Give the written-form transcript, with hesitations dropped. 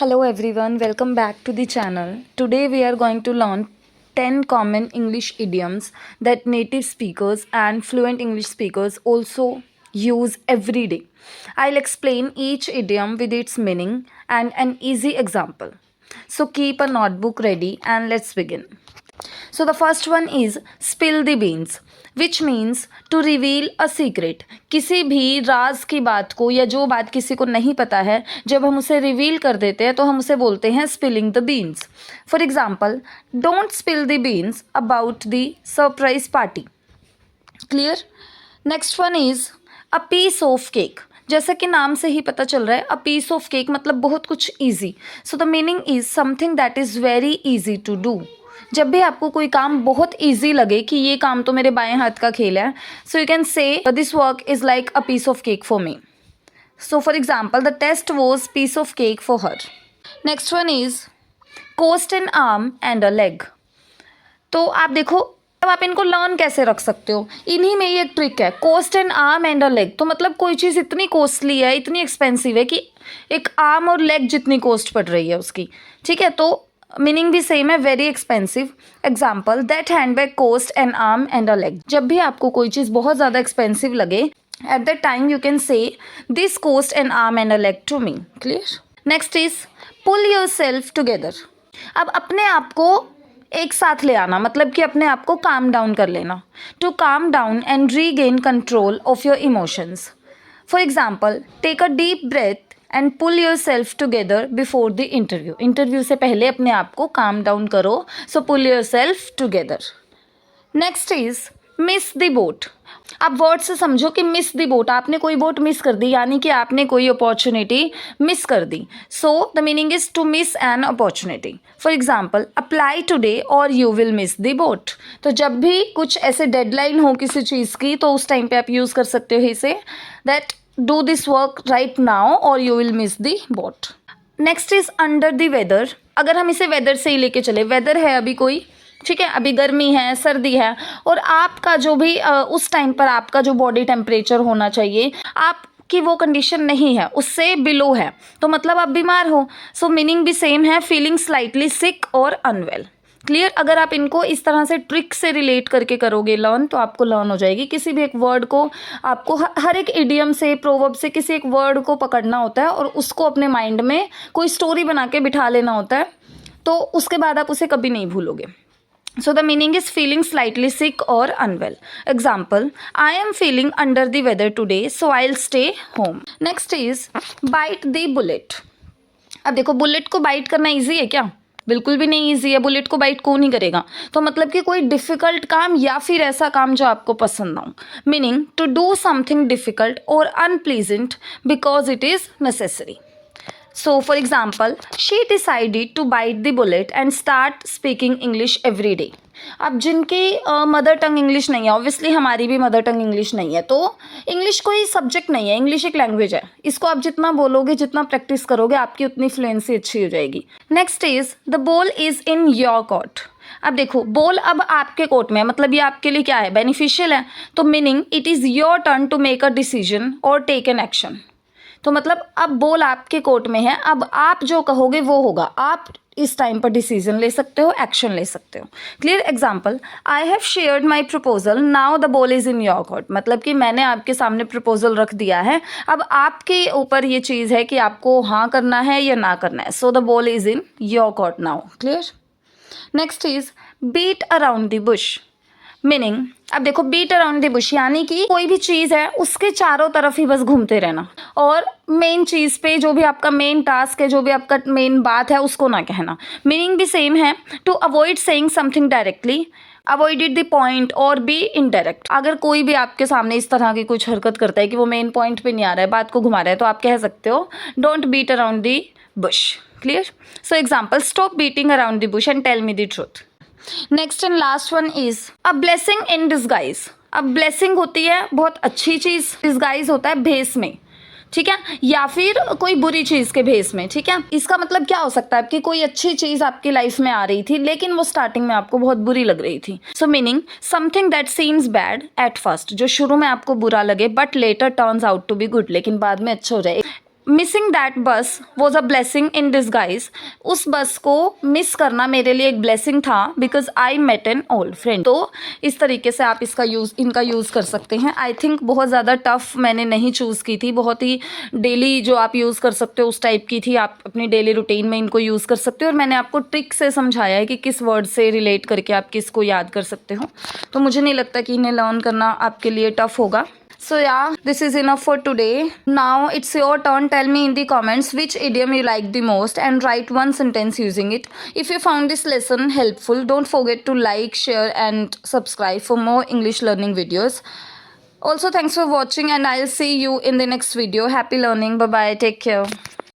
Hello everyone, welcome back to the channel. Today we are going to learn 10 common English idioms that native speakers and fluent English speakers also use every day. I'll explain each idiom with its meaning and an easy example. So keep a notebook ready and let's begin. So the first one is spill the beans, which means to reveal a secret. किसी भी राज की बात को या जो बात किसी को नहीं पता है, जब हम उसे रिवील कर देते हैं तो हम उसे बोलते हैं spilling the beans. For example, don't spill the beans about the surprise party. Clear. Next one is a piece of cake. जैसा कि नाम से ही पता चल रहा है, अ पीस ऑफ केक मतलब बहुत कुछ easy. So the meaning is something that is very easy to do. जब भी आपको कोई काम बहुत ईजी लगे कि ये काम तो मेरे बाएं हाथ का खेल है, so you can say this work is like a piece of cake for me. So for example, the test was piece of cake for her. Next one is cost an arm and a leg. तो आप देखो, अब आप इनको learn कैसे रख सकते हो, इन्हीं में ये एक ट्रिक है. Cost an arm and a leg, तो मतलब कोई चीज़ इतनी कॉस्टली है, इतनी एक्सपेंसिव है कि एक आर्म और लेग जितनी कॉस्ट पड़ रही है उसकी. ठीक है, तो मीनिंग भी सेम है, very expensive. Example, that handbag cost an arm and a leg. जब भी आपको कोई चीज़ बहुत ज़्यादा एक्सपेंसिव लगे, at that time you can say this cost an arm and a leg to me. Clear. Next is pull yourself together. अब अपने आप को एक साथ ले आना, मतलब कि अपने आप को काम डाउन कर लेना. To calm down and regain control of your emotions. For example, take a deep breath and pull yourself together before the interview. Interview से पहले अपने आप को काम डाउन करो. So pull yourself together. Next is miss the boat. आप word से समझो कि मिस द बोट, आपने कोई बोट मिस कर दी, यानी कि आपने कोई अपॉर्चुनिटी मिस कर दी. So the meaning is to miss an opportunity. For example, apply today और you will miss the boat. तो जब भी कुछ ऐसे डेडलाइन हो किसी चीज़ की, तो उस टाइम पे आप यूज़ कर सकते हो इसे, that do this work right now और you will miss the boat. Next is under the weather. अगर हम इसे वेदर से ही लेके चले, वेदर है अभी कोई, ठीक है, अभी गर्मी है, सर्दी है, और आपका जो भी उस टाइम पर आपका जो बॉडी टेम्परेचर होना चाहिए, आपकी वो कंडीशन नहीं है, उससे बिलो है, तो मतलब आप बीमार हो. सो मीनिंग भी सेम है, फीलिंग स्लाइटली सिक और अनवेल. क्लियर. अगर आप इनको इस तरह से ट्रिक से रिलेट करके करोगे लर्न, तो आपको लर्न हो जाएगी. किसी भी एक वर्ड को आपको हर एक इडियम से, प्रोवर्ब से किसी एक वर्ड को पकड़ना होता है और उसको अपने माइंड में कोई स्टोरी बना के बिठा लेना होता है, तो उसके बाद आप उसे कभी नहीं भूलोगे. So the meaning is feeling slightly sick or unwell. Example, I am feeling under the weather today, so I'll stay home. Next is bite the bullet. अब देखो, बुलेट को बाइट करना इजी है क्या? बिल्कुल भी नहीं इजी है. बुलेट को बाइट कौन ही करेगा? तो मतलब कि कोई डिफ़िकल्ट काम या फिर ऐसा काम जो आपको पसंद ना हो. Meaning to do something difficult और unpleasant because it is necessary. So, for example, she decided to bite the bullet and start speaking English every day. अब जिनकी मदर टंग इंग्लिश नहीं है, ऑब्वियसली हमारी भी मदर टंग इंग्लिश नहीं है, तो इंग्लिश कोई सब्जेक्ट नहीं है, इंग्लिश एक लैंग्वेज है. इसको आप जितना बोलोगे, जितना प्रैक्टिस करोगे, आपकी उतनी फ्लुएंसी अच्छी हो जाएगी. Next is the ball is in your court. अब देखो, बॉल अब आपके कोर्ट में है, मतलब ये आपके लिए क्या है, बेनिफिशियल है. तो meaning it is your turn to make a decision और टेक एन एक्शन. तो मतलब अब बॉल आपके कोर्ट में है, अब आप जो कहोगे वो होगा. आप इस टाइम पर डिसीजन ले सकते हो, एक्शन ले सकते हो. Clear. Example, I have shared my proposal, now the ball is in your court. मतलब कि मैंने आपके सामने प्रपोजल रख दिया है, अब आपके ऊपर ये चीज़ है कि आपको हाँ करना है या ना करना है. So the ball is in your court now. Clear. Next is beat around the bush. Meaning, अब देखो, बीट अराउंड द बुश यानी कि कोई भी चीज़ है उसके चारों तरफ ही बस घूमते रहना, और मेन चीज़ पे, जो भी आपका मेन टास्क है, जो भी आपका मेन बात है, उसको ना कहना. मीनिंग भी सेम है. To avoid saying something directly, avoided the point और बी इनडायरेक्ट. अगर कोई भी आपके सामने इस तरह की कुछ हरकत करता है कि वो मेन पॉइंट पे नहीं आ रहा है, बात को घुमा रहा है, तो आप कह सकते हो don't beat around the bush. Clear. So example, stop beating around the bush and tell me the truth. Next and last one is a blessing in disguise. अब ब्लेसिंग होती है बहुत अच्छी चीज़, डिस्गाइज होता है भेस में, ठीक है, या फिर कोई बुरी चीज़ के भेस में. ठीक है, इसका मतलब क्या हो सकता है कि कोई अच्छी चीज़ आपकी लाइफ में आ रही थी, लेकिन वो स्टार्टिंग में आपको बहुत बुरी लग रही थी. So meaning something that seems bad at first, जो शुरू में आपको बुरा लगे but later turns out to be good, लेकिन बाद में अच्छा हो जाए. Missing that bus was a blessing in disguise. उस बस को मिस करना मेरे लिए एक ब्लेसिंग था because I met an old friend. तो इस तरीके से आप इनका यूज़ कर सकते हैं। आई थिंक बहुत ज़्यादा टफ मैंने नहीं चूज़ की थी, बहुत ही डेली जो आप यूज़ कर सकते हो उस टाइप की थी। आप अपनी डेली रूटीन में इनको यूज़ कर सकते हो और मैंने आपको ट्रिक से समझाया है कि किस वर्ड से रिलेट करके आप किसको याद कर सकते हो। तो मुझे नहीं लगता कि इन्हें लर्न करना आपके लिए टफ होगा। So yeah, this is enough for today. Now it's your turn. Tell me in the comments which idiom you like the most and write one sentence using it. If you found this lesson helpful, don't forget to like, share and subscribe for more English learning videos. Also, thanks for watching and I'll see you in the next video. Happy learning. Bye bye. Take care.